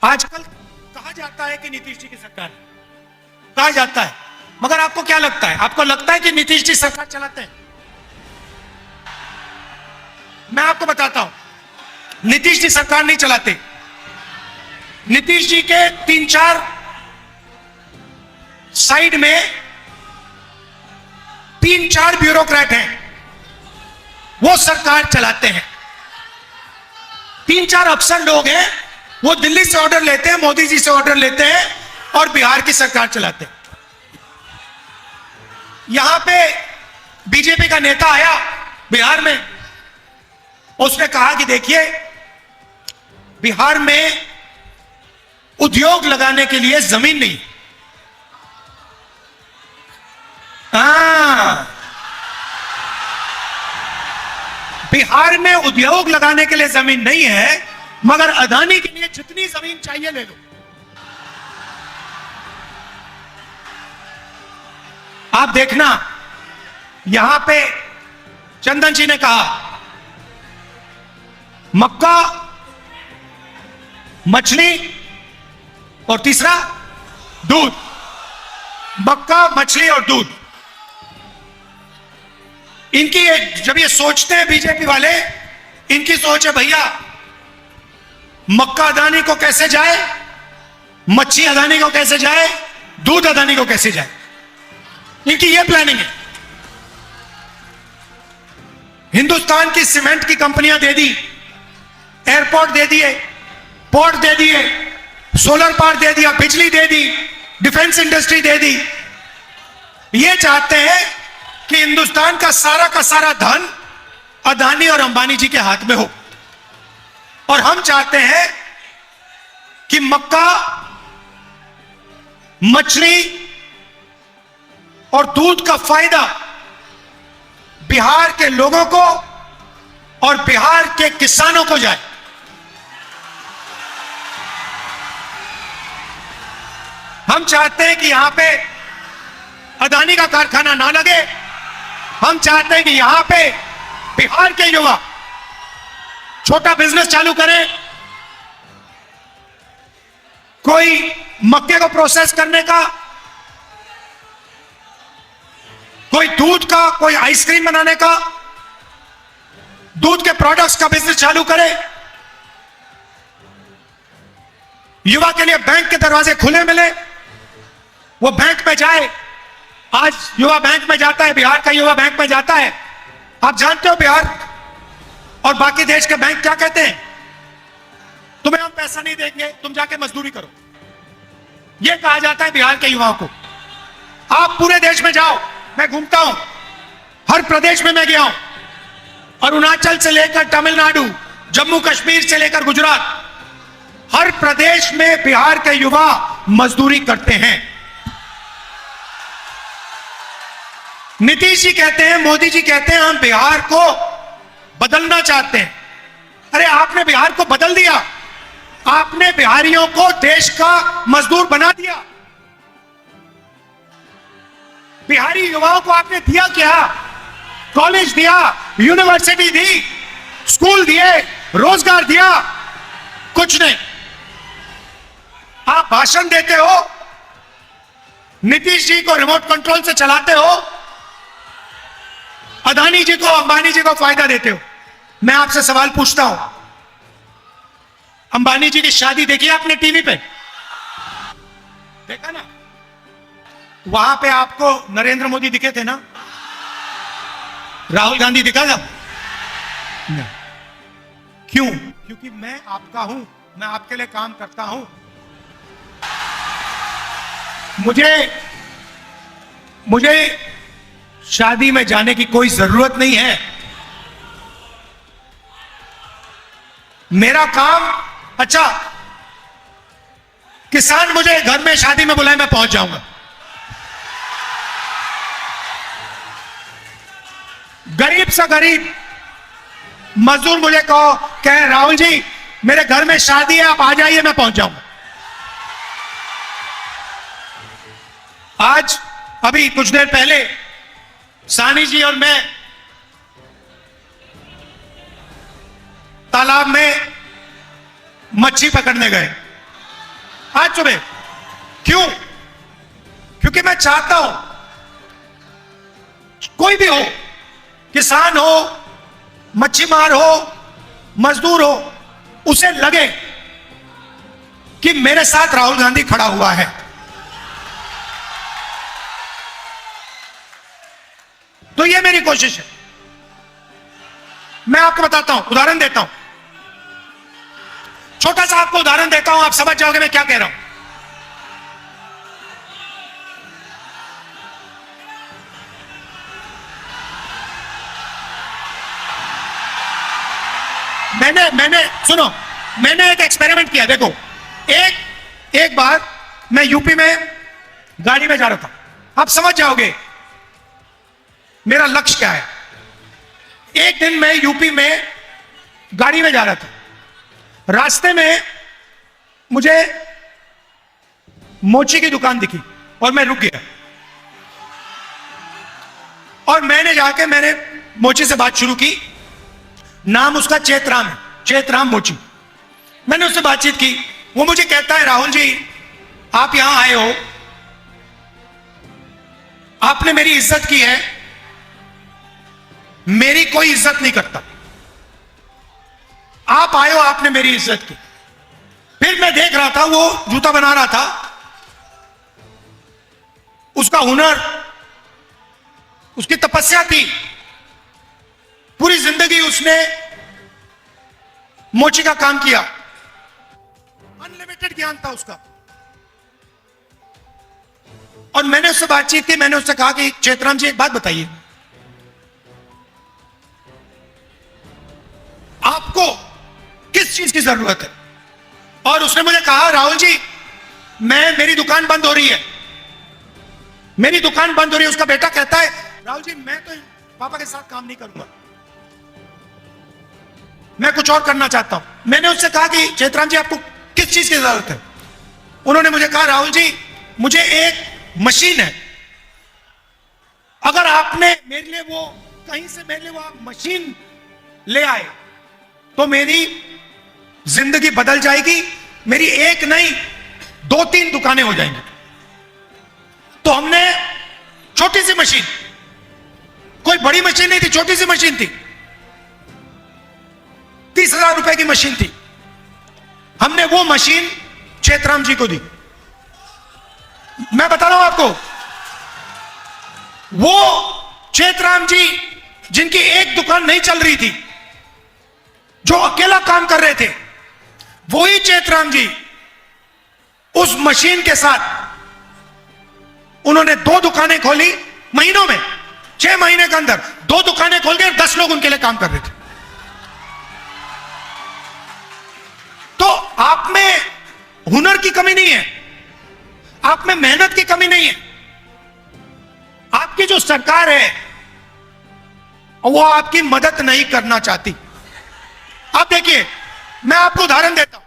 आजकल कहा जाता है कि नीतीश जी की सरकार है, कहा जाता है, मगर आपको क्या लगता है? आपको लगता है कि नीतीश जी सरकार चलाते हैं? मैं आपको बताता हूं, नीतीश जी सरकार नहीं चलाते। नीतीश जी के 3-4 साइड में 3-4 ब्यूरोक्रेट हैं, वो सरकार चलाते हैं। 3-4 अफसर लोग हैं, वो दिल्ली से ऑर्डर लेते हैं, मोदी जी से ऑर्डर लेते हैं और बिहार की सरकार चलाते हैं। यहां पे बीजेपी का नेता आया बिहार में, उसने कहा कि देखिए बिहार में उद्योग लगाने के लिए जमीन नहीं। बिहार में उद्योग लगाने के लिए जमीन नहीं है, मगर अदानी के लिए जितनी जमीन चाहिए ले लो। आप देखना, यहां पे चंदन जी ने कहा मक्का, मछली और तीसरा दूध। मक्का, मछली और दूध। इनकी जब ये सोचते हैं बीजेपी वाले, इनकी सोच है भैया मक्का अदानी को कैसे जाए, मच्छी अदानी को कैसे जाए, दूध अदानी को कैसे जाए। इनकी ये प्लानिंग है। हिंदुस्तान की सीमेंट की कंपनियां दे दी, एयरपोर्ट दे दिए, पोर्ट दे दिए, सोलर पावर दे दिया, बिजली दे दी, डिफेंस इंडस्ट्री दे दी। ये चाहते हैं कि हिंदुस्तान का सारा धन अदानी और अंबानी जी के हाथ में हो, और हम चाहते हैं कि मक्का, मछली और दूध का फायदा बिहार के लोगों को और बिहार के किसानों को जाए। हम चाहते हैं कि यहां पे अदानी का कारखाना ना लगे। हम चाहते हैं कि यहां पे बिहार के युवा छोटा बिजनेस चालू करें। कोई मक्के को प्रोसेस करने का, कोई दूध का, कोई आइसक्रीम बनाने का, दूध के प्रोडक्ट्स का बिजनेस चालू करे। युवा के लिए बैंक के दरवाजे खुले मिले, वो बैंक में जाए। आज युवा बैंक में जाता है, बिहार का युवा बैंक में जाता है। आप जानते हो बिहार और बाकी देश के बैंक क्या कहते हैं? तुम्हें हम पैसा नहीं देंगे, तुम जाके मजदूरी करो। यह कहा जाता है बिहार के युवाओं को। आप पूरे देश में जाओ, मैं घूमता हूं, हर प्रदेश में मैं गया हूं, अरुणाचल से लेकर तमिलनाडु, जम्मू कश्मीर से लेकर गुजरात, हर प्रदेश में बिहार के युवा मजदूरी करते हैं। नीतीश जी कहते हैं, मोदी जी कहते हैं हम बिहार को बदलना चाहते हैं। अरे आपने बिहार को बदल दिया, आपने बिहारियों को देश का मजदूर बना दिया। बिहारी युवाओं को आपने दिया क्या? कॉलेज दिया, यूनिवर्सिटी दी, स्कूल दिए, रोजगार दिया? कुछ नहीं। आप भाषण देते हो, नीतीश जी को रिमोट कंट्रोल से चलाते हो, अदानी जी को, अंबानी जी को फायदा देते हो। मैं आपसे सवाल पूछता हूं, अंबानी जी की शादी देखी आपने टीवी पे? देखा ना? वहां पे आपको नरेंद्र मोदी दिखे थे ना? राहुल गांधी दिखा था? क्यों? क्योंकि मैं आपका हूं, मैं आपके लिए काम करता हूं। मुझे शादी में जाने की कोई जरूरत नहीं है। मेरा काम, अच्छा किसान मुझे घर में शादी में बुलाए, मैं पहुंच जाऊंगा। गरीब से गरीब मजदूर मुझे कहे राहुल जी मेरे घर में शादी है, आप आ जाइए, मैं पहुंच जाऊंगा। आज अभी कुछ देर पहले सानी जी और मैं तालाब में मच्छी पकड़ने गए। आज सुबह। क्यों? क्योंकि मैं चाहता हूं कोई भी हो, किसान हो, मच्छीमार हो, मजदूर हो, उसे लगे कि मेरे साथ राहुल गांधी खड़ा हुआ है। तो ये मेरी कोशिश है। मैं आपको बताता हूं, उदाहरण देता हूं, छोटा सा आपको उदाहरण देता हूं, आप समझ जाओगे मैं क्या कह रहा हूं। सुनो, मैंने एक एक्सपेरिमेंट किया। देखो, एक बार मैं यूपी में गाड़ी में जा रहा था, आप समझ जाओगे मेरा लक्ष्य क्या है। एक दिन मैं यूपी में गाड़ी में जा रहा था, रास्ते में मुझे मोची की दुकान दिखी और मैं रुक गया और मैंने मोची से बात शुरू की। नाम उसका चेतराम है, चेतराम मोची। मैंने उससे बातचीत की। वो मुझे कहता है, राहुल जी आप यहां आए हो, आपने मेरी इज्जत की है, मेरी कोई इज्जत नहीं करता। आप आए हो, आपने मेरी इज्जत की। फिर मैं देख रहा था वो जूता बना रहा था, उसका हुनर, उसकी तपस्या थी, पूरी जिंदगी उसने मोची का काम किया, अनलिमिटेड ज्ञान था उसका। और मैंने उससे बातचीत की। मैंने उससे कहा कि चेतराम जी एक बात बताइए, आपको किस चीज की जरूरत है? और उसने मुझे कहा, राहुल जी मेरी दुकान बंद हो रही है, मेरी दुकान बंद हो रही है। उसका बेटा कहता है, राहुल जी मैं तो पापा के साथ काम नहीं करूंगा, मैं कुछ और करना चाहता हूं। मैंने उससे कहा कि चेतराम जी आपको किस चीज की जरूरत है? उन्होंने मुझे कहा, राहुल जी मुझे एक मशीन है, अगर आपने मेरे लिए वो कहीं से मेरे लिए वो आप मशीन ले आए तो मेरी जिंदगी बदल जाएगी, मेरी एक नहीं 2-3 दुकानें हो जाएंगी। तो हमने छोटी सी मशीन, कोई बड़ी मशीन नहीं थी, छोटी सी मशीन थी, 30,000 रुपए की मशीन थी। हमने वो मशीन चेतराम जी को दी। मैं बता रहा हूं आपको, वो चेतराम जी जिनकी एक दुकान नहीं चल रही थी, जो अकेला काम कर रहे थे, वही चेतराम जी उस मशीन के साथ उन्होंने 2 दुकानें खोली महीनों में, 6 महीने के अंदर 2 दुकानें खोल के 10 लोग उनके लिए काम कर रहे थे। तो आप में हुनर की कमी नहीं है, आप में मेहनत की कमी नहीं है। आपकी जो सरकार है वो आपकी मदद नहीं करना चाहती। आप देखिए, मैं आपको उदाहरण देता हूं।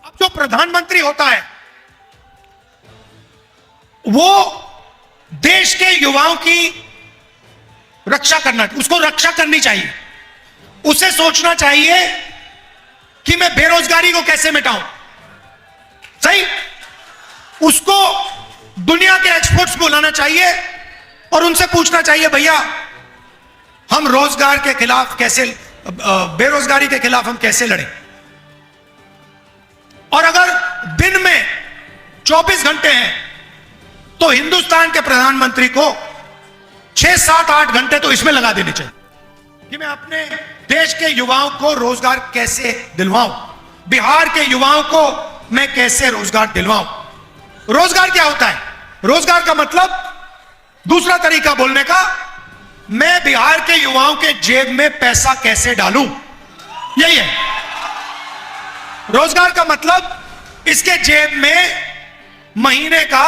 अब जो प्रधानमंत्री होता है वो देश के युवाओं की रक्षा करना, उसको रक्षा करनी चाहिए। उसे सोचना चाहिए कि मैं बेरोजगारी को कैसे मिटाऊं। सही, उसको दुनिया के एक्सपर्ट्स बुलाना चाहिए और उनसे पूछना चाहिए, भैया हम रोजगार के खिलाफ कैसे, बेरोजगारी के खिलाफ हम कैसे लड़ें। और अगर दिन में 24 घंटे हैं तो हिंदुस्तान के प्रधानमंत्री को 6, 7, 8 घंटे तो इसमें लगा देने चाहिए कि मैं अपने देश के युवाओं को रोजगार कैसे दिलवाऊं, बिहार के युवाओं को मैं कैसे रोजगार दिलवाऊं। रोजगार क्या होता है? रोजगार का मतलब, दूसरा तरीका बोलने का, मैं बिहार के युवाओं के जेब में पैसा कैसे डालूं, यही है रोजगार का मतलब। इसके जेब में महीने का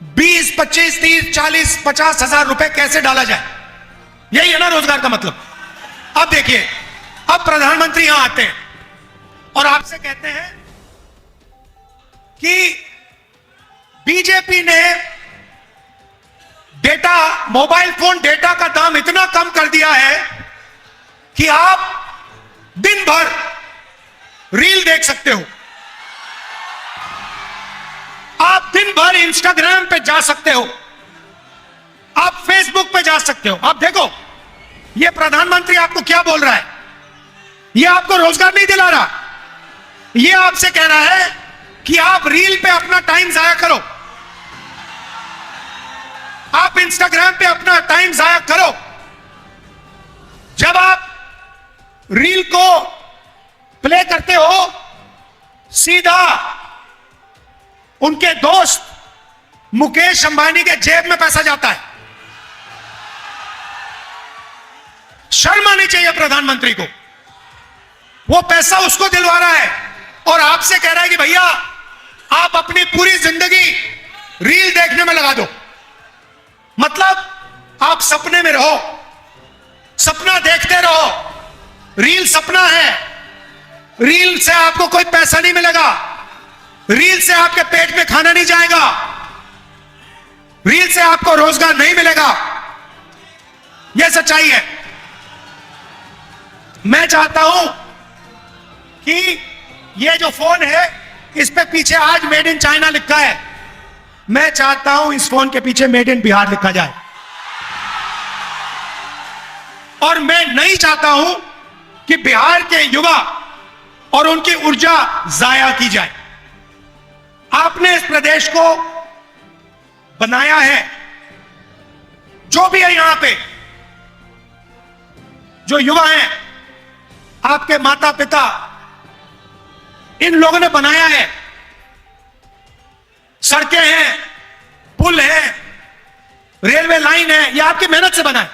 20, 25, 30, 40, 50 हजार रुपए कैसे डाला जाए, यही है ना रोजगार का मतलब। अब देखिए, अब प्रधानमंत्री यहां आते हैं और आपसे कहते हैं कि बीजेपी ने डेटा, मोबाइल फोन डेटा का दाम इतना कम कर दिया है कि आप दिन भर रील देख सकते हो। दिन भर इंस्टाग्राम पे जा सकते हो, आप फेसबुक पे जा सकते हो। आप देखो ये प्रधानमंत्री आपको क्या बोल रहा है, ये आपको रोजगार नहीं दिला रहा, ये आपसे कह रहा है कि आप रील पे अपना टाइम जाया करो, आप इंस्टाग्राम पे अपना टाइम जाया करो। जब आप रील को प्ले करते हो, सीधा उनके दोस्त मुकेश अंबानी के जेब में पैसा जाता है। शर्म आनी चाहिए प्रधानमंत्री को। वो पैसा उसको दिलवा रहा है और आपसे कह रहा है कि भैया आप अपनी पूरी जिंदगी रील देखने में लगा दो। मतलब आप सपने में रहो, सपना देखते रहो। रील सपना है, रील से आपको कोई पैसा नहीं मिलेगा, रील से आपके पेट में खाना नहीं जाएगा, रील से आपको रोजगार नहीं मिलेगा। यह सच्चाई है। मैं चाहता हूं कि यह जो फोन है इस पे पीछे आज मेड इन चाइना लिखा है, मैं चाहता हूं इस फोन के पीछे मेड इन बिहार लिखा जाए। और मैं नहीं चाहता हूं कि बिहार के युवा और उनकी ऊर्जा जाया की जाए। आपने इस प्रदेश को बनाया है, जो भी है यहां पे, जो युवा हैं, आपके माता पिता, इन लोगों ने बनाया है। सड़कें हैं, पुल है, रेलवे लाइन है, यह आपकी मेहनत से बना है।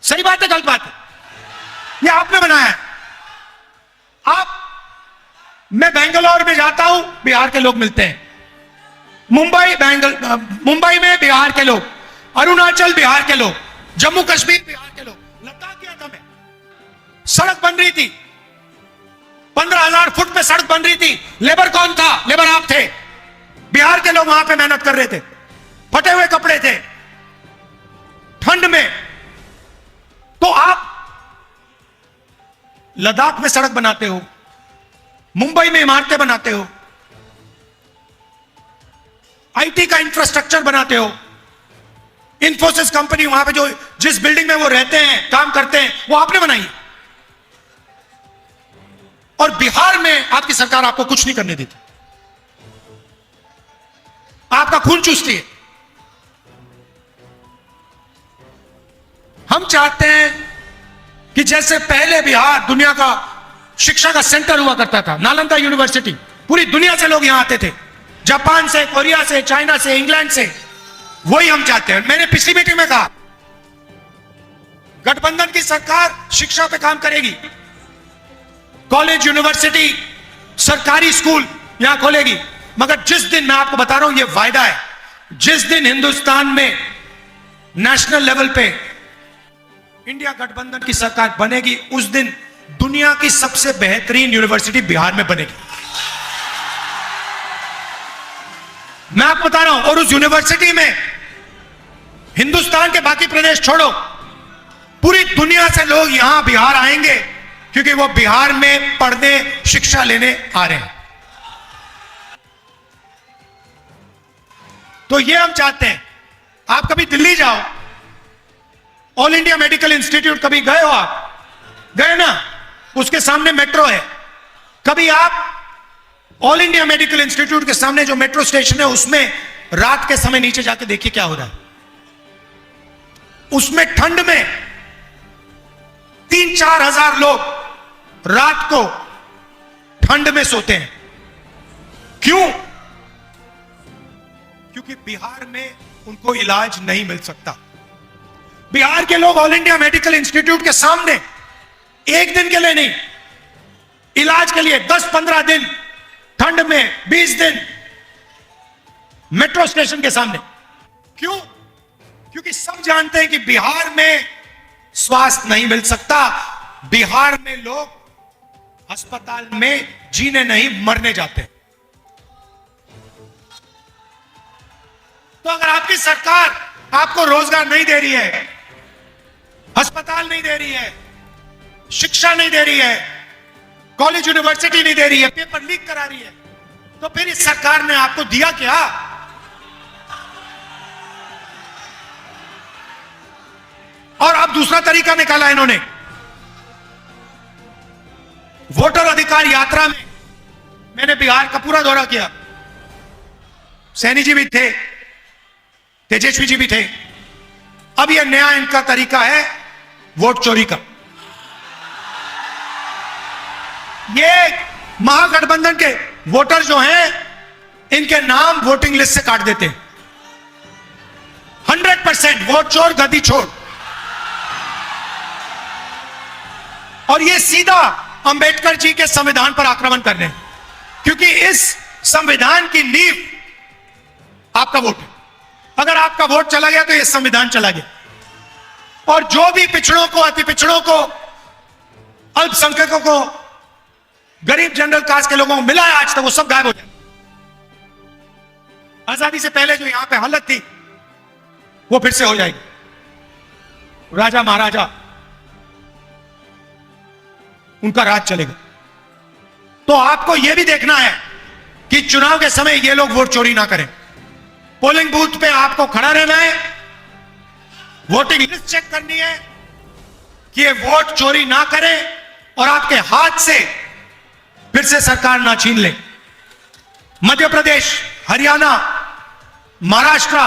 सही बात है, गलत बात है? यह आपने बनाया है। मैं बेंगलोर में जाता हूं, बिहार के लोग मिलते हैं। मुंबई में बिहार के लोग, अरुणाचल बिहार के लोग, जम्मू कश्मीर बिहार के लोग, लद्दाख गया था मैं, सड़क बन रही थी, 15,000 फुट पे सड़क बन रही थी। लेबर कौन था? लेबर आप थे। बिहार के लोग वहां पे मेहनत कर रहे थे, फटे हुए कपड़े थे, ठंड में। तो आप लद्दाख में सड़क बनाते हो, मुंबई में इमारतें बनाते हो, आईटी का इंफ्रास्ट्रक्चर बनाते हो। इंफोसिस कंपनी वहां पे जो जिस बिल्डिंग में वो रहते हैं, काम करते हैं, वो आपने बनाई है। और बिहार में आपकी सरकार आपको कुछ नहीं करने देती, आपका खून चूसती है। हम चाहते हैं कि जैसे पहले बिहार दुनिया का शिक्षा का सेंटर हुआ करता था, नालंदा यूनिवर्सिटी, पूरी दुनिया से लोग यहां आते थे, जापान से, कोरिया से, चाइना से, इंग्लैंड से, वही हम चाहते हैं। मैंने पिछली मीटिंग में कहा गठबंधन की सरकार शिक्षा पे काम करेगी, कॉलेज, यूनिवर्सिटी, सरकारी स्कूल यहां खोलेगी। मगर जिस दिन, मैं आपको बता रहा हूं, यह वायदा है, जिस दिन हिंदुस्तान में नेशनल लेवल पे इंडिया गठबंधन की सरकार बनेगी, उस दिन दुनिया की सबसे बेहतरीन यूनिवर्सिटी बिहार में बनेगी। मैं आपको बता रहा हूं। और उस यूनिवर्सिटी में हिंदुस्तान के बाकी प्रदेश छोड़ो, पूरी दुनिया से लोग यहां बिहार आएंगे, क्योंकि वो बिहार में पढ़ने, शिक्षा लेने आ रहे हैं। तो ये हम चाहते हैं। आप कभी दिल्ली जाओ, ऑल इंडिया मेडिकल इंस्टीट्यूट कभी गए हो? आप गए ना? उसके सामने मेट्रो है। कभी आप ऑल इंडिया मेडिकल इंस्टीट्यूट के सामने जो मेट्रो स्टेशन है, उसमें रात के समय नीचे जाके देखिए क्या हो रहा है। उसमें ठंड में 3-4 हजार लोग रात को ठंड में सोते हैं। क्यों? क्योंकि बिहार में उनको इलाज नहीं मिल सकता। बिहार के लोग ऑल इंडिया मेडिकल इंस्टीट्यूट के सामने एक दिन के लिए नहीं, इलाज के लिए 10-15 दिन, ठंड में 20 दिन मेट्रो स्टेशन के सामने। क्यों? क्योंकि सब जानते हैं कि बिहार में स्वास्थ्य नहीं मिल सकता। बिहार में लोग अस्पताल में जीने नहीं, मरने जाते हैं। तो अगर आपकी सरकार आपको रोजगार नहीं दे रही है, अस्पताल नहीं दे रही है, शिक्षा नहीं दे रही है, कॉलेज यूनिवर्सिटी नहीं दे रही है, पेपर लीक करा रही है, तो फिर इस सरकार ने आपको दिया क्या? और अब दूसरा तरीका निकाला इन्होंने। वोटर अधिकार यात्रा में मैंने बिहार का पूरा दौरा किया। सैनी जी भी थे, तेजस्वी जी भी थे। अब यह नया इनका तरीका है वोट चोरी का। ये महागठबंधन के वोटर जो हैं, इनके नाम वोटिंग लिस्ट से काट देते हैं। 100% वोट चोर गद्दी छोड़। और ये सीधा अंबेडकर जी के संविधान पर आक्रमण कर रहे हैं, क्योंकि इस संविधान की नींव आपका वोट है। अगर आपका वोट चला गया तो यह संविधान चला गया। और जो भी पिछड़ों को, अति पिछड़ों को, अल्पसंख्यकों को, गरीब जनरल कास्ट के लोगों को मिला है आज तक, वो सब गायब हो जाए। आजादी से पहले जो यहां पे हालत थी वो फिर से हो जाएगी। राजा महाराजा, उनका राज चलेगा। तो आपको यह भी देखना है कि चुनाव के समय ये लोग वोट चोरी ना करें। पोलिंग बूथ पे आपको खड़ा रहना है, वोटिंग लिस्ट चेक करनी है कि ये वोट चोरी ना करें और आपके हाथ से फिर से सरकार ना छीन ले। मध्य प्रदेश, हरियाणा, महाराष्ट्र,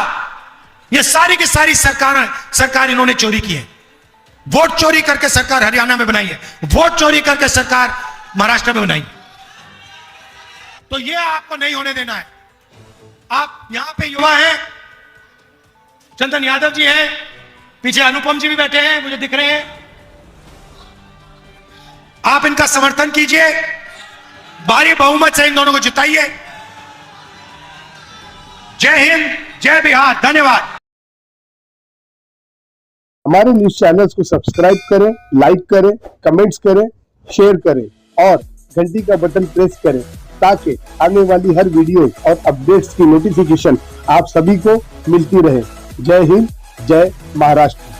ये सारी की सारी सरकार इन्होंने चोरी की है। वोट चोरी करके सरकार हरियाणा में बनाई है, वोट चोरी करके सरकार महाराष्ट्र में बनाई। तो ये आपको नहीं होने देना है। आप यहां पे युवा हैं, चंदन यादव जी हैं, पीछे अनुपम जी भी बैठे हैं, मुझे दिख रहे हैं। आप इनका समर्थन कीजिए, भारी बहुमत से इन दोनों को जिताइए। जय हिंद, जय बिहार, धन्यवाद। हमारे न्यूज चैनल्स को सब्सक्राइब करें, लाइक करें, कमेंट्स करें, शेयर करें और घंटी का बटन प्रेस करें, ताकि आने वाली हर वीडियो और अपडेट्स की नोटिफिकेशन आप सभी को मिलती रहे। जय हिंद, जय महाराष्ट्र।